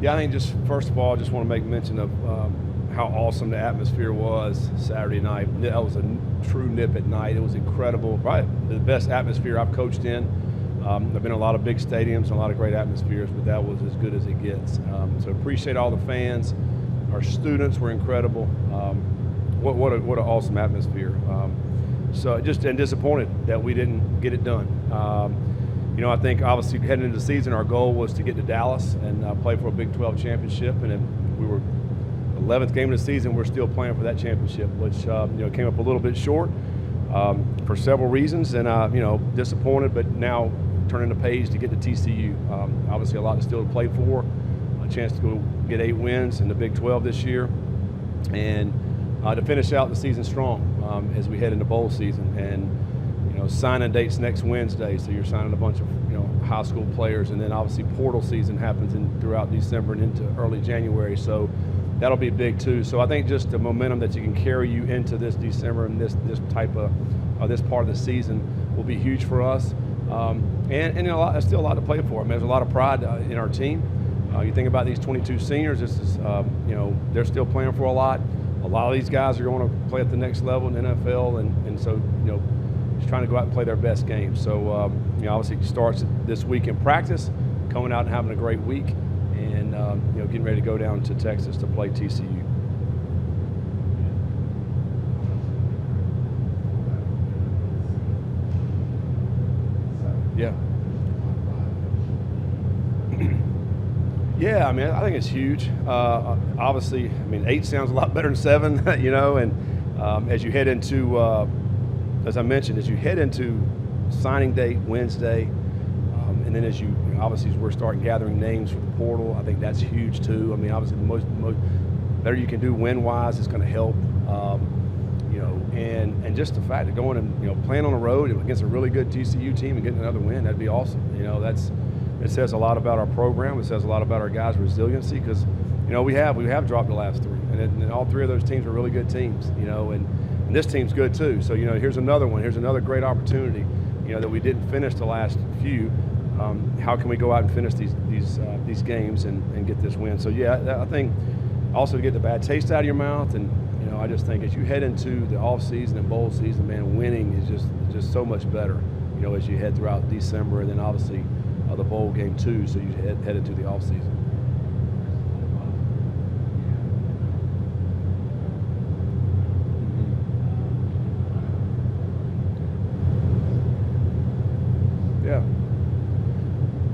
Yeah, I think just first of all, I just want to make mention of how awesome the atmosphere was Saturday night. That was a true nip at night. It was incredible. Probably the best atmosphere I've coached in. I've been in a lot of big stadiums and a lot of great atmospheres, but that was as good as it gets. So appreciate all the fans. Our students were incredible. What an awesome atmosphere. So just and disappointed that we didn't get it done. I think obviously heading into the season, our goal was to get to Dallas and play for a Big 12 championship, and then we were 11th game of the season. We're still playing for that championship, which came up a little bit short for several reasons, and disappointed. But now turning the page to get to TCU. Obviously, a lot still to play for. A chance to go get 8 wins in the Big 12 this year, and to finish out the season strong as we head into bowl season. And signing dates next Wednesday, so you're signing a bunch of high school players, and then obviously portal season happens throughout December and into early January, so that'll be big too. So I think just the momentum that you can carry you into this December and this type of this part of the season will be huge for us, and there's still a lot to play for. I mean, there's a lot of pride in our team. You think about these 22 seniors, this is they're still playing for a lot. A lot of these guys are going to play at the next level in the NFL, and so just trying to go out and play their best game. So obviously it starts this week in practice, coming out and having a great week, and getting ready to go down to Texas to play TCU. Yeah. Yeah, I mean, I think it's huge. Obviously, I mean, 8 sounds a lot better than 7, and as you head into as I mentioned, as you head into signing date Wednesday, and then as we're starting gathering names for the portal, I think that's huge too. I mean, obviously the most better you can do win-wise is going to help, and just the fact of going and playing on the road against a really good TCU team and getting another win, that'd be awesome. It says a lot about our program. It says a lot about our guys' resiliency, because we have dropped the last 3, and all 3 of those teams are really good teams, and this team's good too. So here's another one. Here's another great opportunity, that we didn't finish the last few. How can we go out and finish these games and get this win? So yeah, I think also to get the bad taste out of your mouth, and I just think as you head into the off season and bowl season, man, winning is just so much better. As you head throughout December, and then obviously the bowl game too. So you head into the off season.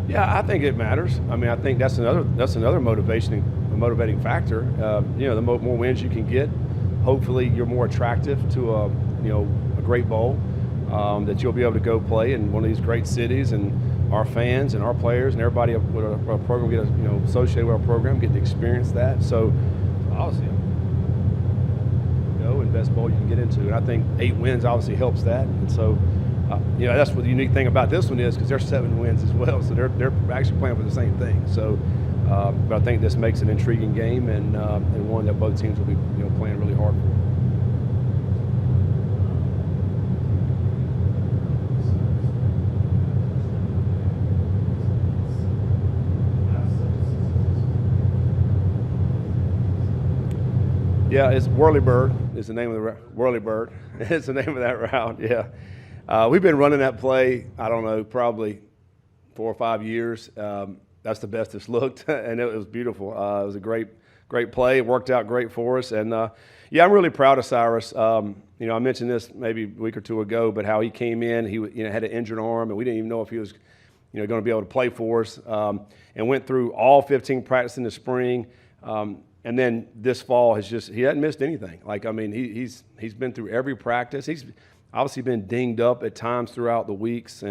Yeah, I think it matters. I mean, I think that's another motivating factor. The more wins you can get, hopefully you're more attractive to a great bowl that you'll be able to go play in one of these great cities, and our fans and our players and everybody with our program get associated with our program, get to experience that. So obviously, and best bowl you can get into, and I think 8 wins obviously helps that, and so. That's what the unique thing about this one is, because they're 7 wins as well, so they're actually playing for the same thing. So, but I think this makes an intriguing game, and one that both teams will be playing really hard for. Yeah, it's Whirlybird is the name of the Whirlybird. It's the name of that route. Yeah. We've been running that play, I don't know, probably 4 or 5 years. That's the best it's looked, and it was beautiful. It was a great play. It worked out great for us. And, I'm really proud of Cyrus. I mentioned this maybe a week or 2 ago, but how he came in, he had an injured arm, and we didn't even know if he was going to be able to play for us, and went through all 15 practices in the spring. And then this fall he hadn't missed anything. He's been through every practice. He's obviously been dinged up at times throughout the weeks,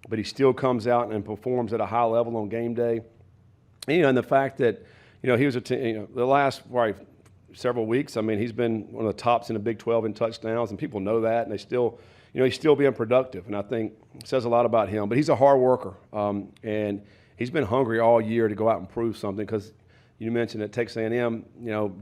but he still comes out and performs at a high level on game day. And the fact that he was the last probably several weeks, I mean, he's been one of the tops in the Big 12 in touchdowns, and people know that, and they still he's still being productive, and I think it says a lot about him. But he's a hard worker, and he's been hungry all year to go out and prove something, because you mentioned that Texas A&M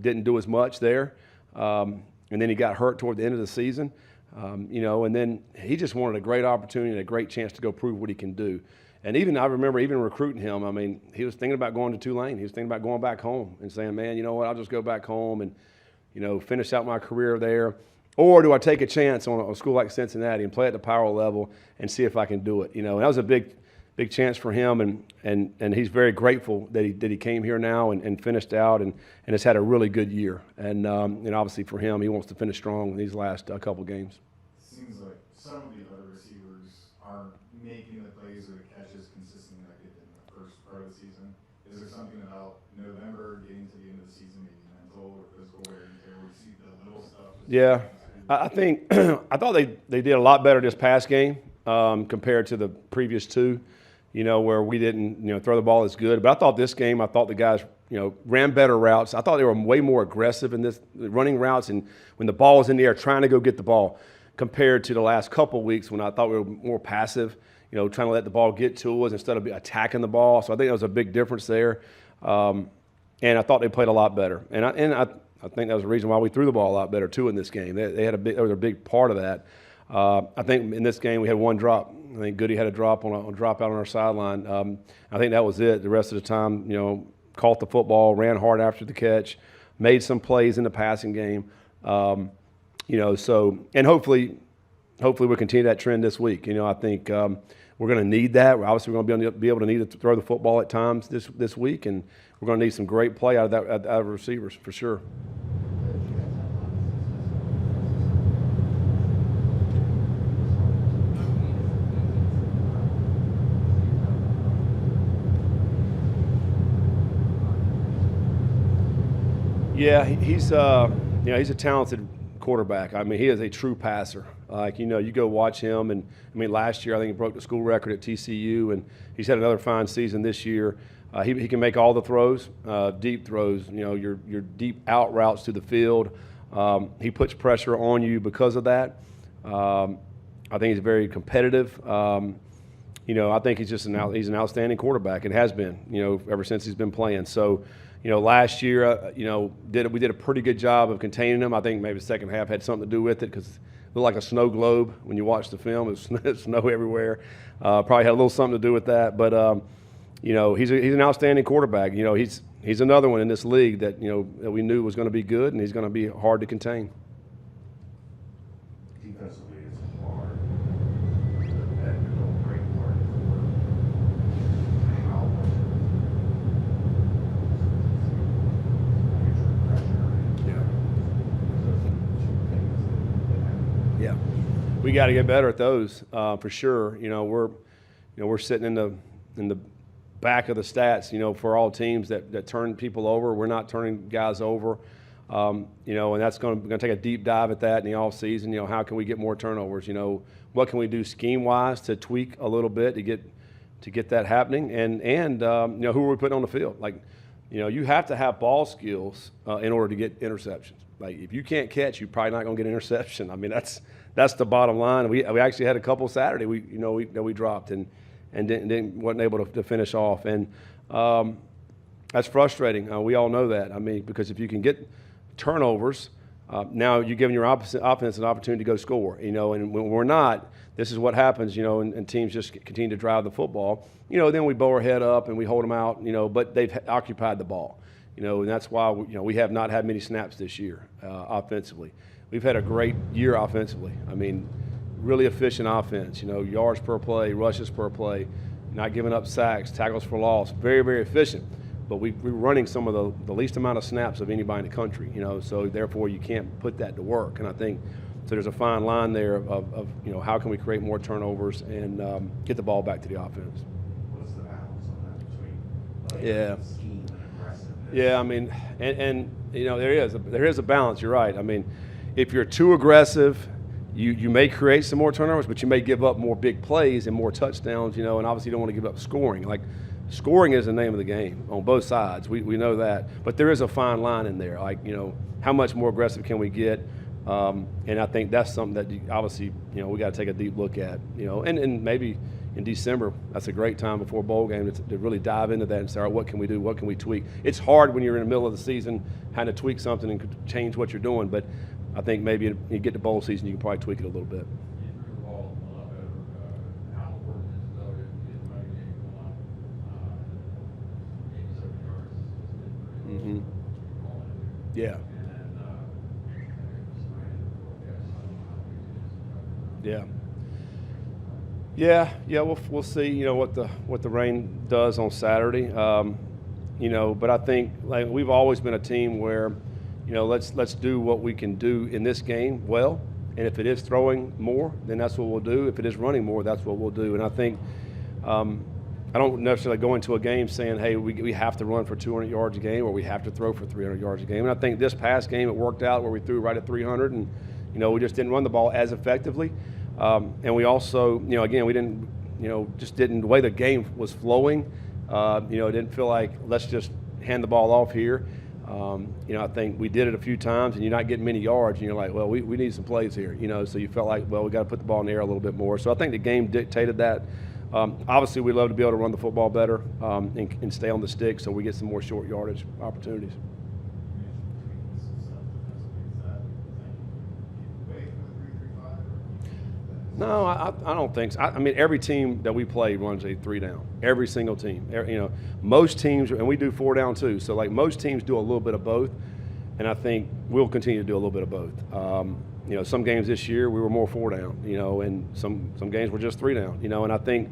didn't do as much there, and then he got hurt toward the end of the season. And then he just wanted a great opportunity and a great chance to go prove what he can do. And even I remember even recruiting him. I mean, he was thinking about going to Tulane. He was thinking about going back home and saying, man, you know what, I'll just go back home and, you know, finish out my career there. Or do I take a chance on a school like Cincinnati and play at the power level and see if I can do it? You know, and that was a big chance for him, and he's very grateful that he came here now and finished out and has had a really good year. And obviously for him, he wants to finish strong in these last couple games. Seems like some of the other receivers aren't making the plays or the catches consistently like they did in the first part of the season. Is there something about November, getting to the end of the season, maybe mental or physical wear and tear, where you see the little stuff? Yeah, I think I thought they did a lot better this past game compared to the previous two, you know, where we didn't, you know, throw the ball as good. But I thought this game, I thought the guys, you know, ran better routes. I thought they were way more aggressive in this running routes and when the ball was in the air, trying to go get the ball, compared to the last couple weeks when I thought we were more passive, you know, trying to let the ball get to us instead of attacking the ball. So I think that was a big difference there. And I thought they played a lot better. And I think that was the reason why we threw the ball a lot better too in this game. They was a big part of that. I think in this game we had one drop. I think Goody had a drop on a drop out on our sideline. I think that was it. The rest of the time, you know, caught the football, ran hard after the catch, made some plays in the passing game. You know, so and hopefully we'll continue that trend this week. You know, I think we're going to need that. Obviously, we're going to be able to need to throw the football at times this week, and we're going to need some great play out of receivers for sure. Yeah, he's a talented quarterback. I mean, he is a true passer. Like, you know, you go watch him, and I mean, last year I think he broke the school record at TCU, and he's had another fine season this year. He can make all the throws, deep throws. You know, your deep out routes to the field. He puts pressure on you because of that. I think he's very competitive. You know, I think he's just he's an outstanding quarterback. It has been, you know, ever since he's been playing. So, you know, last year, you know, we did a pretty good job of containing him. I think maybe the second half had something to do with it because it looked like a snow globe when you watch the film. It was snow everywhere. Probably had a little something to do with that. But, you know, he's an outstanding quarterback. You know, he's another one in this league that, you know, that we knew was going to be good, and he's going to be hard to contain. Defensively, it's hard. That great part Yeah, we got to get better at those for sure. You know, we're sitting in the back of the stats. You know, for all teams that turn people over, we're not turning guys over. You know, and that's going to take a deep dive at that in the off season. You know, how can we get more turnovers? You know, what can we do scheme wise to tweak a little bit to get that happening? And you know, who are we putting on the field? Like, you know, you have to have ball skills in order to get interceptions. Like, if you can't catch, you're probably not going to get an interception. I mean, that's the bottom line. We actually had a couple Saturday we dropped and wasn't able to finish off, and that's frustrating. We all know that. I mean, because if you can get turnovers, now you're giving your offense an opportunity to go score. You know, and when we're not, this is what happens. You know, and teams just continue to drive the football. You know, then we bow our head up and we hold them out. You know, but they've occupied the ball. You know, and that's why we have not had many snaps this year offensively. We've had a great year offensively. I mean, really efficient offense. You know, yards per play, rushes per play, not giving up sacks, tackles for loss. Very, very efficient. But we're running some of the least amount of snaps of anybody in the country. You know, so therefore you can't put that to work. And I think so. There's a fine line there of you know, how can we create more turnovers and get the ball back to the offense. What's the balance on that between scheme and aggressiveness? Yeah, I mean, and you know, there is a balance. You're right. I mean, if you're too aggressive, you may create some more turnovers, but you may give up more big plays and more touchdowns. You know, and obviously you don't want to give up scoring. Like, scoring is the name of the game on both sides. We know that, but there is a fine line in there. Like, you know, how much more aggressive can we get? And I think that's something that obviously, you know, we got to take a deep look at. You know, and maybe in December, that's a great time before a bowl game to really dive into that and say, all right, what can we do? What can we tweak? It's hard when you're in the middle of the season having to tweak something and change what you're doing, but I think maybe you get to bowl season, you can probably tweak it a little bit. You threw the ball a lot better. How important is it, though, in my game? Mm-hmm. Yeah. Yeah. Yeah. We'll see. You know what the rain does on Saturday. But I think like we've always been a team where, let's do what we can do in this game well. And if it is throwing more, then that's what we'll do. If it is running more, that's what we'll do. And I think I don't necessarily go into a game saying, hey, we have to run for 200 yards a game or we have to throw for 300 yards a game. And I think this past game it worked out where we threw right at 300 and, we just didn't run the ball as effectively. And we also, again, we didn't, just didn't, the way the game was flowing, it didn't feel like let's just hand the ball off here. I think we did it a few times and you're not getting many yards and you're like, well, we need some plays here, so you felt like, well, we got to put the ball in the air a little bit more. So I think the game dictated that. Obviously, we'd love to be able to run the football better and stay on the stick so we get some more short yardage opportunities. No, I don't think so. I mean, every team that we play runs a 3-down. Every single team. Most teams, and we do 4-down too. So, like, most teams do a little bit of both, and I think we'll continue to do a little bit of both. Some games this year we were more 4-down, and some games were just 3-down, and I think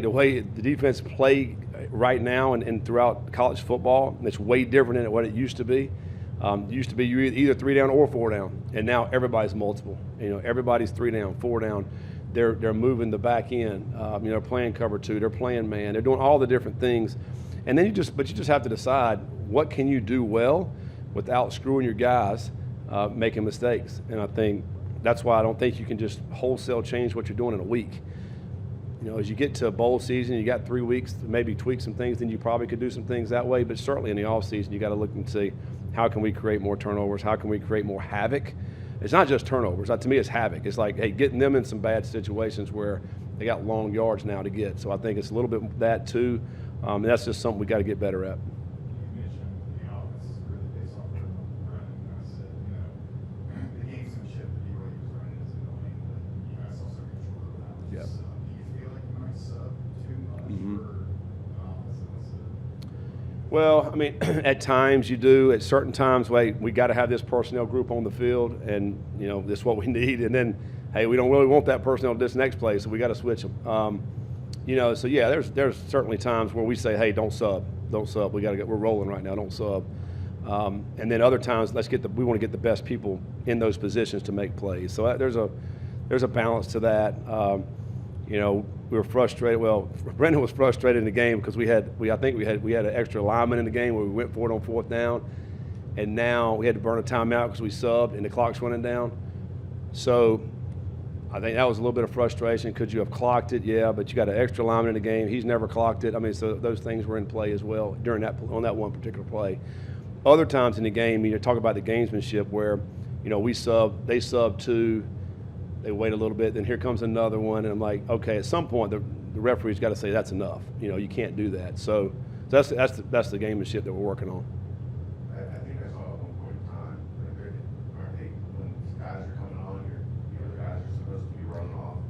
the way the defense play right now and throughout college football, it's way different than what it used to be. It used to be you either 3-down or 4-down, and now everybody's multiple. Everybody's 3-down, 4-down. They're moving the back end. They're playing cover 2. They're playing man. They're doing all the different things, and then you just have to decide what can you do well without screwing your guys making mistakes. And I think that's why I don't think you can just wholesale change what you're doing in a week. As you get to a bowl season, you got 3 weeks to maybe tweak some things, then you probably could do some things that way. But certainly in the off season, you got to look and see how can we create more turnovers? How can we create more havoc? It's not just turnovers. To me, it's havoc. It's like, hey, getting them in some bad situations where they got long yards now to get. So I think it's a little bit of that too. And that's just something we got to get better at. You mentioned the offense is really based off of running. I said, the gamesmanship that BYU was running is annoying, but you guys also control the balance. Yep. Do you feel like you might sub too much for Well, I mean, at times you do. At certain times, we got to have this personnel group on the field, and this is what we need. And then, hey, we don't really want that personnel this next play, so we got to switch them. So yeah, there's certainly times where we say, hey, don't sub. We're rolling right now. Don't sub. And then other times, we want to get the best people in those positions to make plays. So there's a balance to that. We were frustrated. Well, Brendan was frustrated in the game because we had an extra lineman in the game where we went for it on 4th down, and now we had to burn a timeout because we subbed and the clock's running down. So I think that was a little bit of frustration. Could you have clocked it? Yeah, but you got an extra lineman in the game. He's never clocked it. I mean, so those things were in play as well on that one particular play. Other times in the game, talk about the gamesmanship where, they sub 2. They wait a little bit, then here comes another one, and I'm like, okay, at some point the referee's got to say that's enough. You can't do that. So that's the gamemanship that we're working on. I think I saw at one point in time, when guys are coming on, the other guys are supposed to be running off.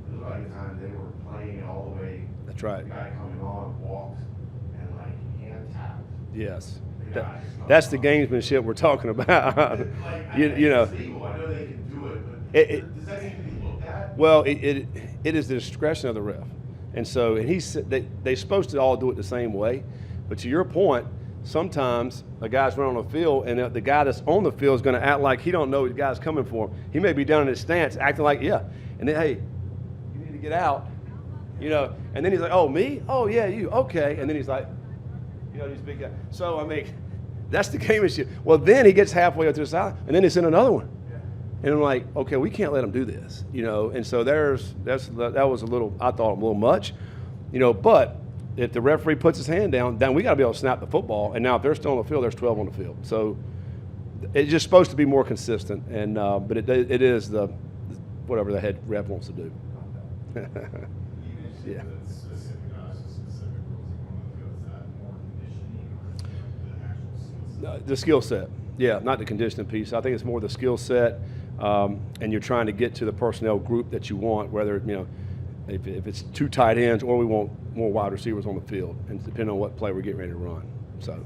There's like a time they were playing it all the way. That's right. The guy coming on walked and hand tapped. Yes. That's the gamesmanship we're talking about. It's legal. I know they can do it, but does that need to be looked at? Well, it is the discretion of the ref, and he said they're supposed to all do it the same way. But to your point, sometimes a guy's running on the field, and the guy that's on the field is going to act like he don't know the guy's coming for him. He may be down in his stance, acting like and then hey, you need to get out, And then he's like, oh me? Oh yeah, you okay? And then he's like, these big guys. So I mean, that's the gamemanship. Well, then he gets halfway up to the side, and then they send another one. And I'm like, okay, we can't let them do this, And so that was I thought a little much, But if the referee puts his hand down, then we got to be able to snap the football. And now if they're still on the field, there's 12 on the field. So it's just supposed to be more consistent. And but it is whatever the head ref wants to do. Yeah. The skill set. Yeah, not the conditioning piece. I think it's more the skill set, and you're trying to get to the personnel group that you want, whether, if it's 2 tight ends or we want more wide receivers on the field, and depending on what play we're getting ready to run. So.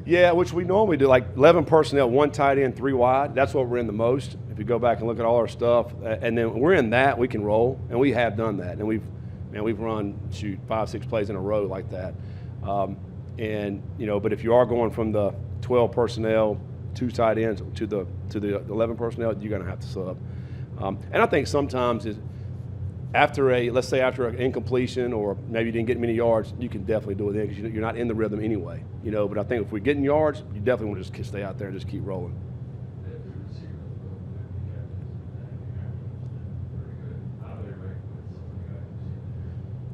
Yeah, which we normally do, like 11 personnel, 1 tight end, 3 wide. That's what we're in the most. If you go back and look at all our stuff, and then we're in that, we can roll, and we have done that, and we've run 5, 6 plays in a row like that. And but if you are going from the 12 personnel, 2 tight ends to the 11 personnel, you're going to have to sub. And I think sometimes let's say after an incompletion or maybe you didn't get many yards, you can definitely do it then because you're not in the rhythm anyway. But I think if we're getting yards, you definitely want to just stay out there and just keep rolling.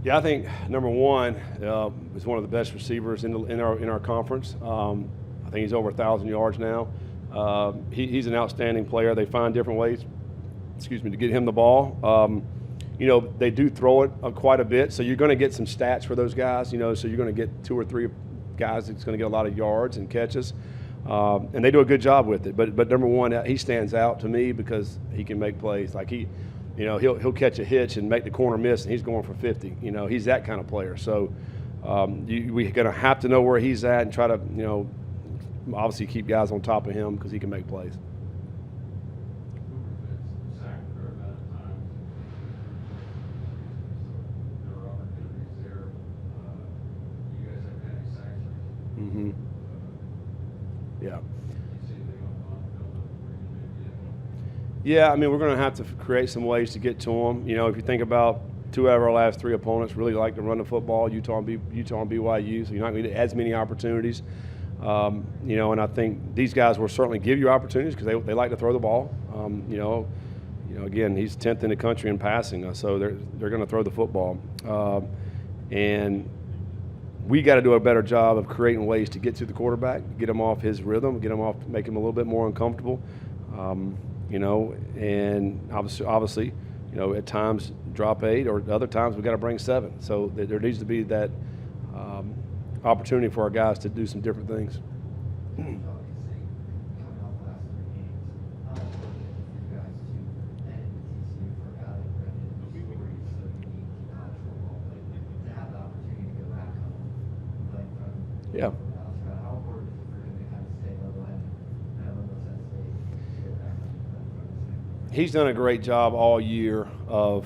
Yeah, I think number one is one of the best receivers in our conference. I think he's over 1,000 yards now. He's an outstanding player. They find different ways, to get him the ball. They do throw it quite a bit, so you're going to get some stats for those guys. So you're going to get 2 or 3 guys that's going to get a lot of yards and catches, and they do a good job with it. But number one, he stands out to me because he can make plays. Like he'll catch a hitch and make the corner miss, and he's going for 50. He's that kind of player. So we're going to have to know where he's at and try to, obviously keep guys on top of him because he can make plays. Mm-hmm. Yeah. Yeah, we're going to have to create some ways to get to them. If you think about 2 out of our last 3 opponents really like to run the football, Utah and BYU, so you're not going to get as many opportunities. And I think these guys will certainly give you opportunities because they like to throw the ball. Again, he's 10th in the country in passing, so they're going to throw the football. And we got to do a better job of creating ways to get to the quarterback, get him off his rhythm, make him a little bit more uncomfortable. And obviously, at times drop 8, or other times we got to bring 7. So there needs to be that opportunity for our guys to do some different things. Yeah. He's done a great job all year of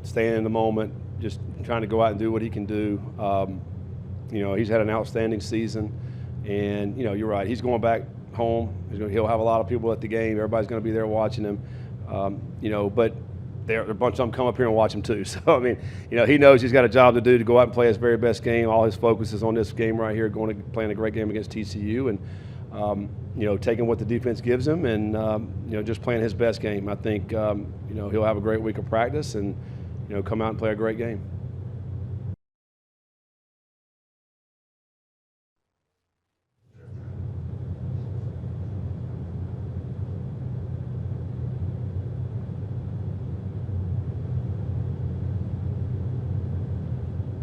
staying in the moment, just trying to go out and do what he can do. He's had an outstanding season, and you're right. He's going back home. He'll have a lot of people at the game. Everybody's going to be there watching him. But a bunch of them come up here and watch him too. So he knows he's got a job to do to go out and play his very best game. All his focus is on this game right here, playing a great game against TCU, and taking what the defense gives him, and just playing his best game. I think he'll have a great week of practice and come out and play a great game.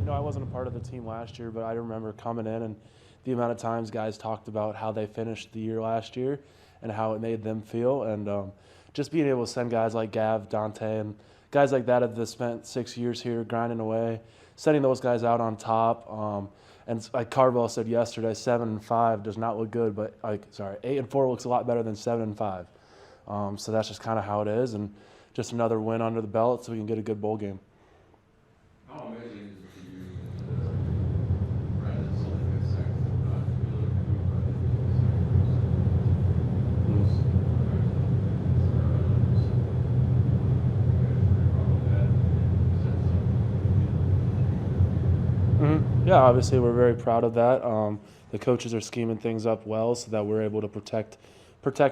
I wasn't a part of the team last year, but I remember coming in and the amount of times guys talked about how they finished the year last year and how it made them feel. And just being able to send guys like Gav, Dante, and guys like that have spent 6 years here grinding away, sending those guys out on top. And like Carvel said yesterday, 7-5 does not look good, but 8-4 looks a lot better than 7-5. So that's just kind of how it is, and just another win under the belt so we can get a good bowl game. How amazing is it for you that Brandon's only been second for not really Yeah, obviously we're very proud of that. The coaches are scheming things up well so that we're able to protect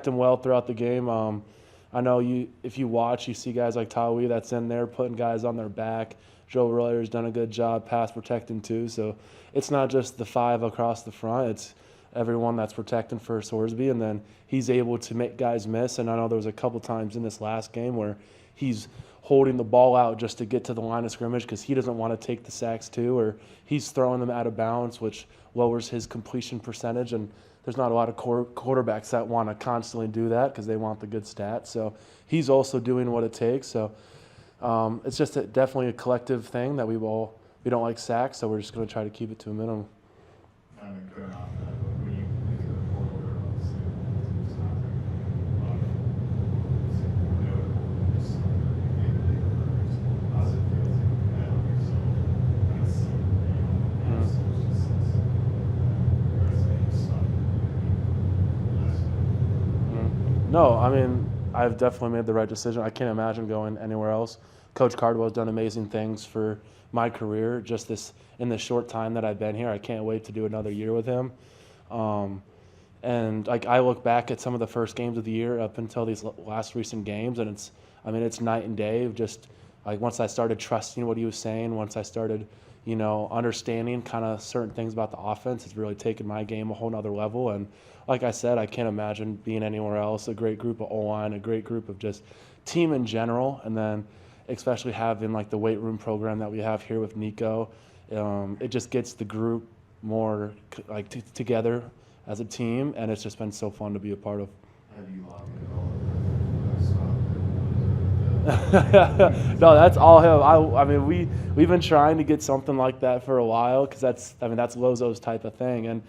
them well throughout the game. I know if you watch, you see guys like Tawi that's in there putting guys on their back. Joe Royer's done a good job pass protecting too. So it's not just the 5 across the front. It's everyone that's protecting for Sorsby, and then he's able to make guys miss. And I know there was a couple times in this last game where he's holding the ball out just to get to the line of scrimmage because he doesn't want to take the sacks too, or he's throwing them out of bounds, which lowers his completion percentage. And there's not a lot of quarterbacks that want to constantly do that because they want the good stats. So he's also doing what it takes. So it's just definitely a collective thing that we don't like sacks, so we're just going to try to keep it to a minimum. Kind of going off that, when you No, I mean, I've definitely made the right decision. I can't imagine going anywhere else. Coach Cardwell's done amazing things for my career. Just in the short time that I've been here, I can't wait to do another year with him. And like I look back at some of the first games of the year up until these last recent games, and it's night and day. Just like once I started trusting what he was saying, once I started, understanding kind of certain things about the offense, it's really taken my game a whole nother level. And like I said, I can't imagine being anywhere else. A great group of O-line, a great group of just team in general, and then especially having like the weight room program that we have here with Nico. It just gets the group more like together as a team, and it's just been so fun to be a part of. Have you locked it all? No, that's all him. I mean, we've been trying to get something like that for a while because that's Lozo's type of thing, and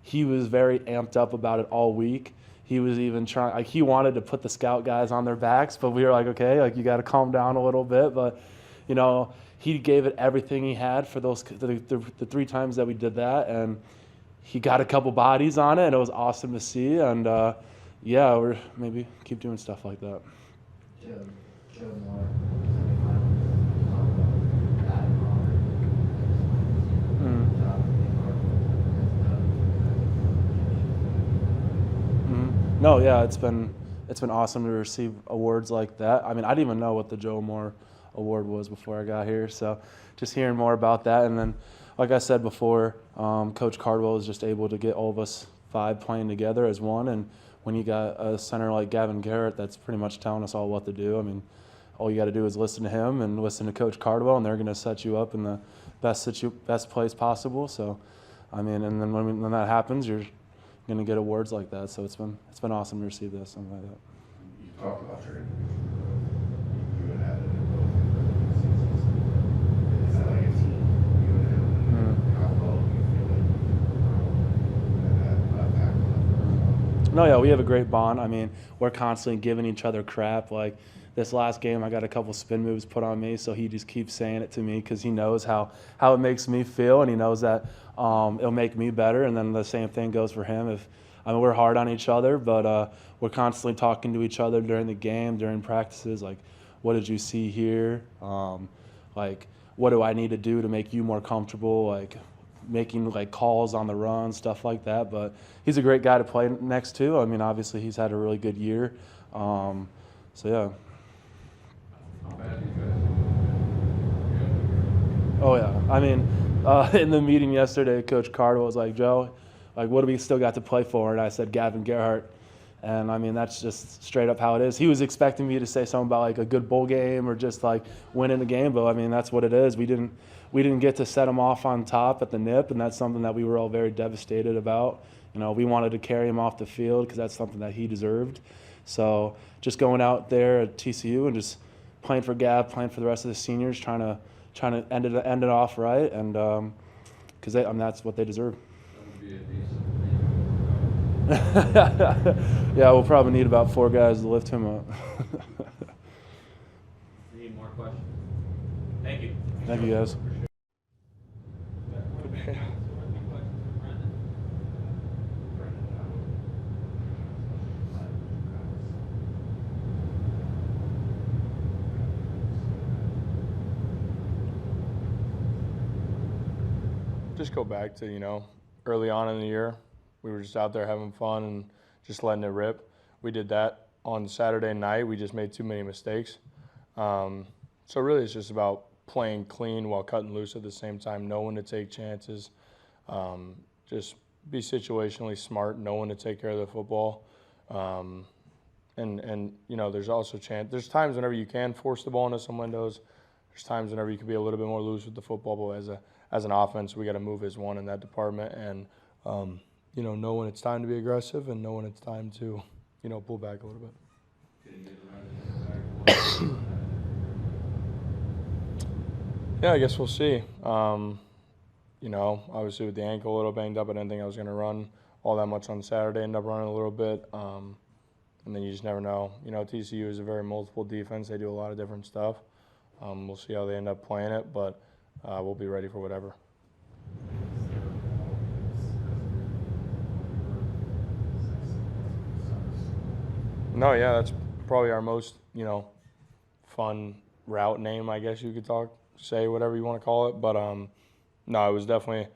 he was very amped up about it all week. He was even trying, like he wanted to put the scout guys on their backs, but we were like, okay, like you got to calm down a little bit. But he gave it everything he had for the 3 times that we did that, and he got a couple bodies on it, and it was awesome to see. And yeah, we're maybe keep doing stuff like that. Joe Moore, semifinals, talk about that and No, yeah, it's been awesome to receive awards like that. I mean, I didn't even know what the Joe Moore Award was before I got here, so just hearing more about that, and then, like I said before, Coach Cardwell was just able to get all of us 5 playing together as one, and when you got a center like Gavin Garrett that's pretty much telling us all what to do, I mean, all you got to do is listen to him and listen to Coach Cardwell, and they're going to set you up in the best place possible. So, I mean, and then when that happens, you're going to get awards like that. So it's been awesome to receive this, something like that. You talked about your you and Adam in both seasons. Is that like a team? You and him? How well do you feel like at that tackle? No, yeah, we have a great bond. I mean, we're constantly giving each other crap. Like this last game, I got a couple spin moves put on me, so he just keeps saying it to me because he knows how it makes me feel, and he knows that it'll make me better. And then the same thing goes for him. We're hard on each other, but we're constantly talking to each other during the game, during practices. Like, what did you see here? Like, what do I need to do to make you more comfortable? Like, making like calls on the run, stuff like that. But he's a great guy to play next to. I mean, obviously he's had a really good year. So yeah. How bad do you guys? Oh yeah. I mean, in the meeting yesterday, Coach Cardwell was like, Joe, like what do we still got to play for? And I said Gavin Gerhardt. And I mean, that's just straight up how it is. He was expecting me to say something about like a good bowl game or just like winning the game, but I mean, that's what it is. We didn't get to set him off on top at the nip, and that's something that we were all very devastated about. We wanted to carry him off the field because that's something that he deserved. So just going out there at TCU and just playing for Gav, playing for the rest of the seniors, trying to end it off right, and because that's what they deserve. That would be a decent Yeah, we'll probably need about 4 guys to lift him up. Any more questions? Thank you. Thank you, guys. Just go back to, early on in the year, we were just out there having fun and just letting it rip. We did that on Saturday night. We just made too many mistakes. So really it's just about playing clean while cutting loose at the same time, know when to take chances, just be situationally smart, know when to take care of the football. And there's also there's times whenever you can force the ball into some windows. There's times whenever you can be a little bit more loose with the football, but as an offense, we got to move as one in that department, and know when it's time to be aggressive and know when it's time to, pull back a little bit. Yeah, I guess we'll see. Obviously with the ankle a little banged up, I didn't think I was going to run all that much on Saturday. Ended up running a little bit, and then you just never know. TCU is a very multiple defense. They do a lot of different stuff. We'll see how they end up playing it, but we'll be ready for whatever. No, yeah, that's probably our most, fun route name, I guess you could say whatever you want to call it. But no, it was definitely,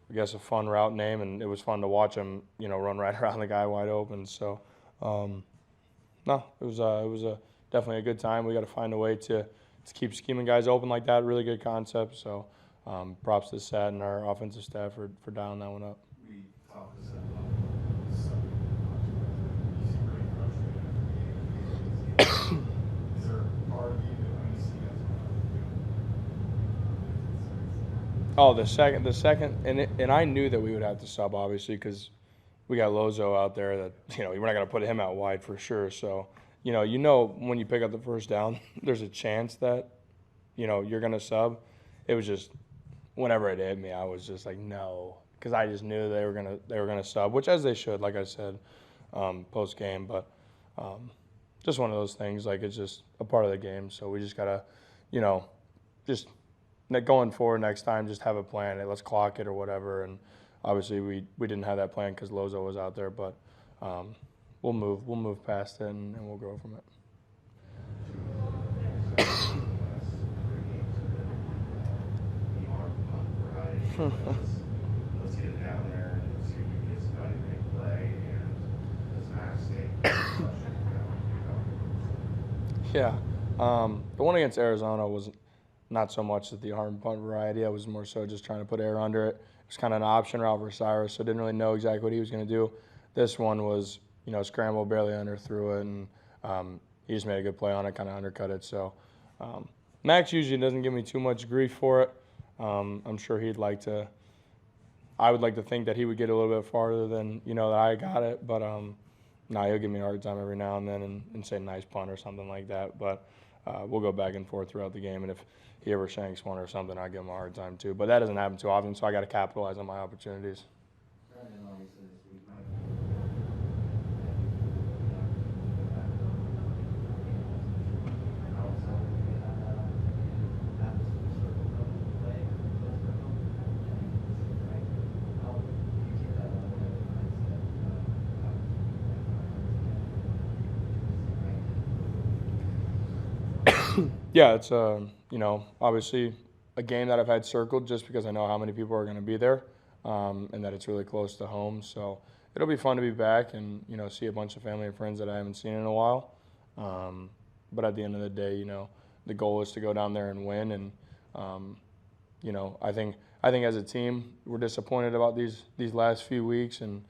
I guess, a fun route name, and it was fun to watch him, run right around the guy wide open. So, no, it was definitely a good time. We got to find a way to keep scheming guys open like that. Really good concept. So, props to Sat and our offensive staff for dialing that one up. We talked this about something you seem pretty frustrated after the game. Is there a part of you that when you see guys Oh, the second, and I knew that we would have to sub, obviously, because we got Lozo out there that, we're not going to put him out wide for sure. So, when you pick up the first down, there's a chance that, you're going to sub. It was just, whenever it hit me, I was just like, no, because I just knew they were gonna sub, which as they should, like I said, post game. But just one of those things, like it's just a part of the game. So we just gotta, just going forward next time, just have a plan. Hey, let's clock it or whatever. And obviously we didn't have that plan because Lozo was out there, but we'll move past it and we'll grow from it. Let's get it down there and see if we can get somebody to make a play and let's not stay. Yeah. The one against Arizona was not so much the arm punt variety. I was more so just trying to put air under it. It was kind of an option route for Cyrus, so didn't really know exactly what he was going to do. This one was, scramble, barely under, threw it, and he just made a good play on it, kind of undercut it. So Max usually doesn't give me too much grief for it. I'm sure I would like to think that he would get a little bit farther than, that I got it. But, he'll give me a hard time every now and then and say nice punt or something like that. But we'll go back and forth throughout the game. And if he ever shanks one or something, I'll give him a hard time too. But that doesn't happen too often, so I got to capitalize on my opportunities. Brandon obviously this week might Yeah, it's obviously a game that I've had circled just because I know how many people are going to be there, and that it's really close to home. So it'll be fun to be back and see a bunch of family and friends that I haven't seen in a while. But at the end of the day, the goal is to go down there and win. And I think as a team we're disappointed about these last few weeks and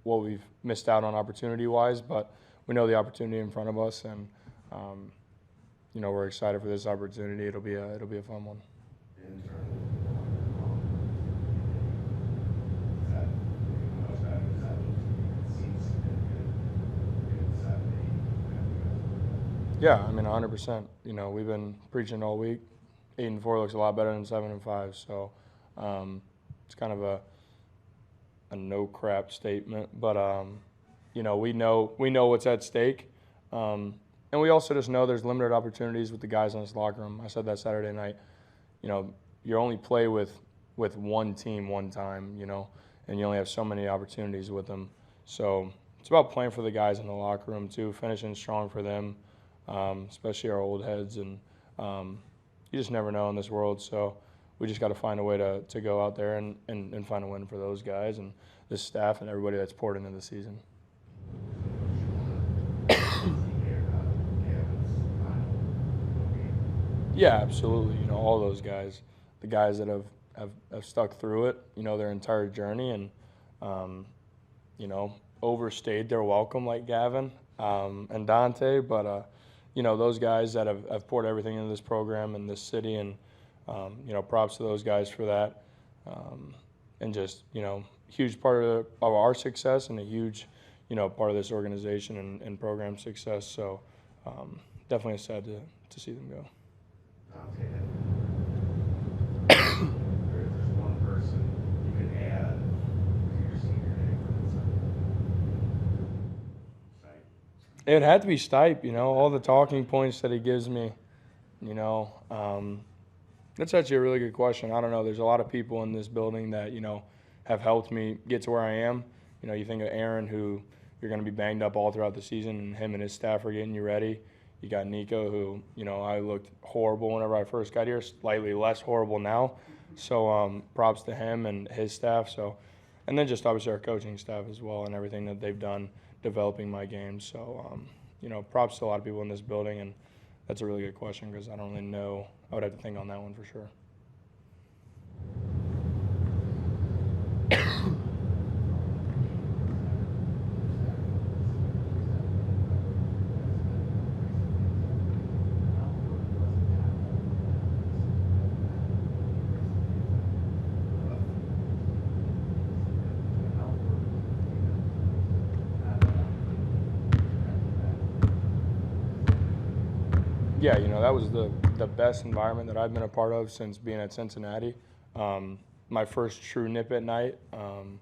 what we've missed out on opportunity wise. But we know the opportunity in front of us and. We're excited for this opportunity. It'll be a fun one. Yeah, 100%. We've been preaching all week. 8-4 looks a lot better than 7-5. So it's kind of a no crap statement, but we know what's at stake. And we also just know there's limited opportunities with the guys in this locker room. I said that Saturday night. You only play with one team one time, and you only have so many opportunities with them. So it's about playing for the guys in the locker room too, finishing strong for them, especially our old heads. And you just never know in this world. So we just got to find a way to go out there and find a win for those guys and this staff and everybody that's poured into the season. Yeah, absolutely. All those guys, the guys that have stuck through it, their entire journey and, overstayed their welcome like Gavin and Dante. But, those guys that have poured everything into this program and this city and, props to those guys for that. And just, huge part of our success and a huge, part of this organization and program success. So definitely sad to see them go. There's one person you can add to your senior day for this. It had to be Stipe, all the talking points that he gives me, that's actually a really good question. I don't know. There's a lot of people in this building that, have helped me get to where I am. You think of Aaron who, you're going to be banged up all throughout the season, and him and his staff are getting you ready. You got Nico, who, I looked horrible whenever I first got here, slightly less horrible now. So props to him and his staff. And then just obviously our coaching staff as well and everything that they've done developing my game. So, props to a lot of people in this building, and that's a really good question because I don't really know. I would have to think on that one for sure. Yeah, that was the best environment that I've been a part of since being at Cincinnati. My first true nip at night, and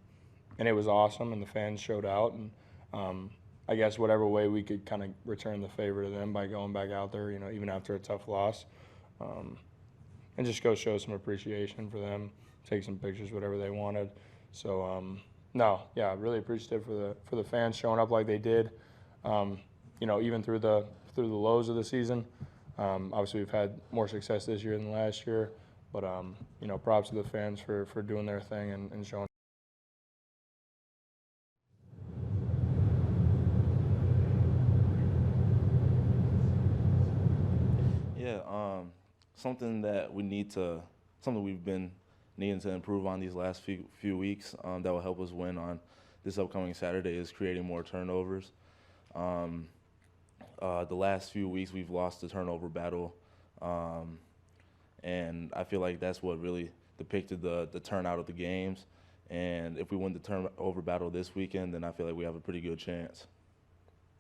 it was awesome, and the fans showed out. And I guess whatever way we could kind of return the favor to them by going back out there, even after a tough loss, and just go show some appreciation for them, take some pictures, whatever they wanted. So, really appreciative for the fans showing up like they did. Even through the lows of the season. Obviously, we've had more success this year than last year, but props to the fans for doing their thing and showing. Yeah, something we've been needing to improve on these last few weeks that will help us win on this upcoming Saturday is creating more turnovers. The last few weeks we've lost the turnover battle, and I feel like that's what really depicted the turnout of the games. And if we win the turnover battle this weekend, then I feel like we have a pretty good chance.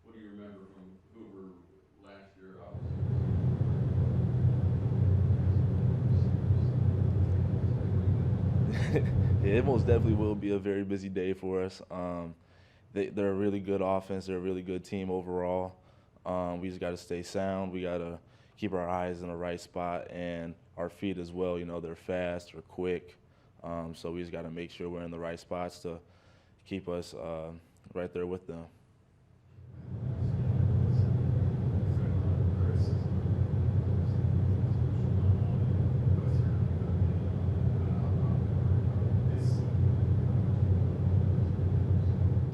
What do you remember from Hoover last year? Yeah, it most definitely will be a very busy day for us. They're a really good offense. They're a really good team overall. We just got to stay sound. We got to keep our eyes in the right spot and our feet as well. They're fast, they're quick. So we just got to make sure we're in the right spots to keep us right there with them.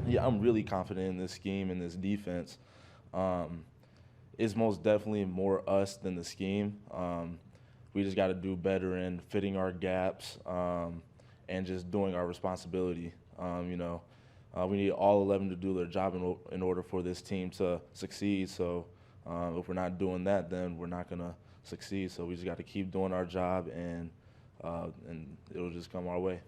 Yeah, I'm really confident in this scheme and this defense. It's most definitely more us than the scheme. We just got to do better in fitting our gaps and just doing our responsibility. We need all 11 to do their job in order for this team to succeed. So if we're not doing that, then we're not going to succeed. So we just got to keep doing our job, and it'll just come our way.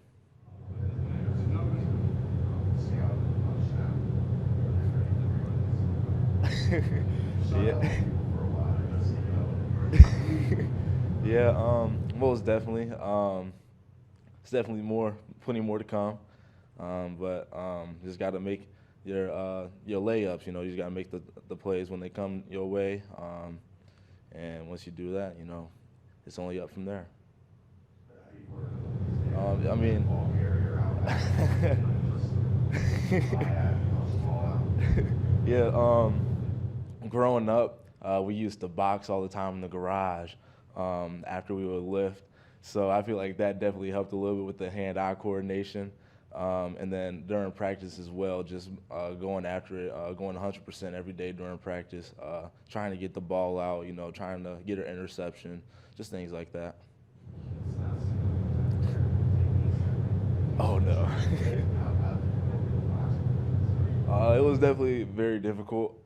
Yeah, most definitely. It's definitely plenty more to come. But just got to make your layups. You just got to make the plays when they come your way. And once you do that, it's only up from there. Yeah. Growing up, we used to box all the time in the garage after we would lift. So I feel like that definitely helped a little bit with the hand-eye coordination. And then during practice as well, just going after it, going 100% every day during practice, trying to get the ball out, trying to get an interception, just things like that. Oh, no. It was definitely very difficult.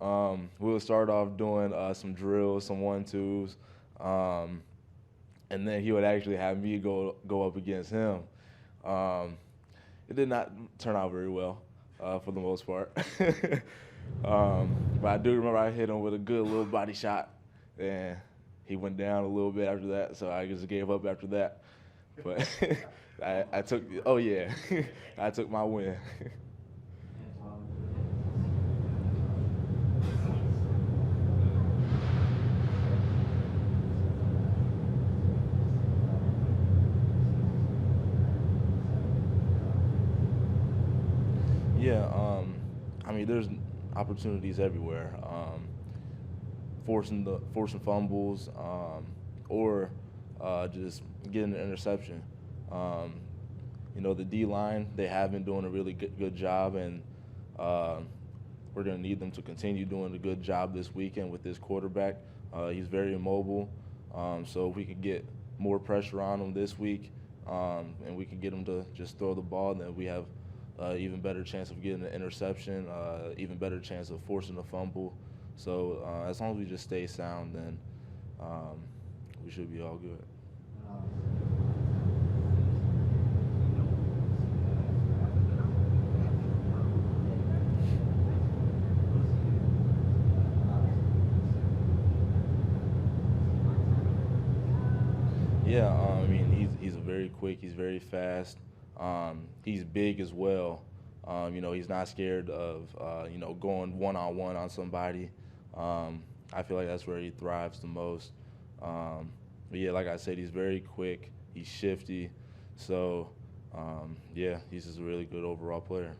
We would start off doing some drills, some 1-2s, and then he would actually have me go up against him. It did not turn out very well for the most part. But I do remember I hit him with a good little body shot, and he went down a little bit after that, so I just gave up after that. But I took my win. Yeah, I mean, there's opportunities everywhere. Forcing fumbles, or just getting an interception. You know, the D line, they have been doing a really good job, and we're going to need them to continue doing a good job this weekend with this quarterback. He's very immobile, so if we could get more pressure on him this week, and we can get him to just throw the ball, then we have even better chance of getting an interception, even better chance of forcing a fumble. So as long as we just stay sound, then we should be all good. Yeah, I mean, he's very quick. He's very fast. He's big as well. You know, he's not scared of you know, going one-on-one on somebody. I feel like that's where he thrives the most. But yeah, like I said, he's very quick. He's shifty. So yeah, he's just a really good overall player.